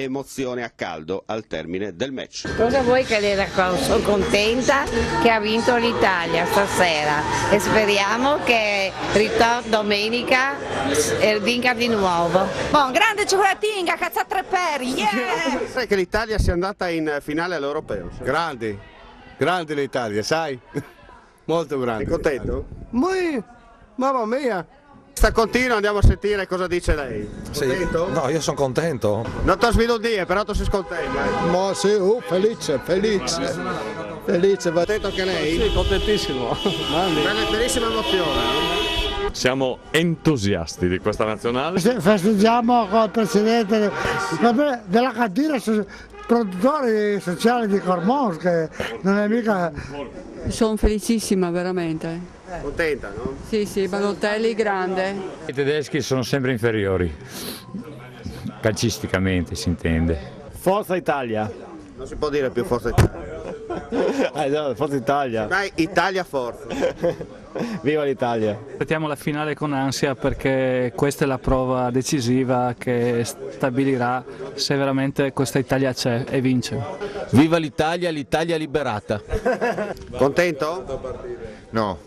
le emozioni a caldo al termine del match. Cosa vuoi che le racconti? Sono contenta che ha vinto l'Italia stasera e speriamo che ritorno domenica e vinca di nuovo. Buon grande Ciocolatinga, cazza tre peri, yeah! Sai che l'Italia sia andata in finale all'Europeo? Grande, grande l'Italia, sai? Molto grande. Sei contento? Mamma mia! Sta continua, andiamo a sentire cosa dice lei. Contento? No, io sono contento. Non ti sviludire, però tu sei scontento. Ma sì, felice. Felice, Contento anche lei? Sì, contentissimo. Bellissima emozione. Siamo entusiasti di questa nazionale. Festeggiamo con il presidente della cantina, produttore sociale di Cormons, che non è mica... Sono felicissima veramente. Contenta, no? Sì, Balotelli grande. I tedeschi sono sempre inferiori, calcisticamente si intende. Forza Italia. Non si può dire più Forza Italia. No, Forza Italia. Dai, Italia forza. Viva l'Italia. Aspettiamo la finale con ansia perché questa è la prova decisiva che stabilirà se veramente questa Italia c'è e vince. Viva l'Italia, l'Italia liberata. Contento? No,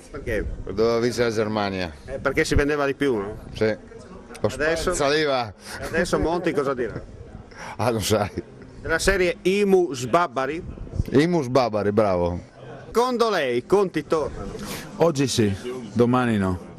Perché? doveva vincere la Germania. Perché si vendeva di più, no? Sì. Adesso? Saliva. Adesso Monti cosa dirà? Ah, non sai. Della serie Imu Sbabbari, Imus Babari, bravo. secondo lei i conti tornano? Oggi sì, domani no.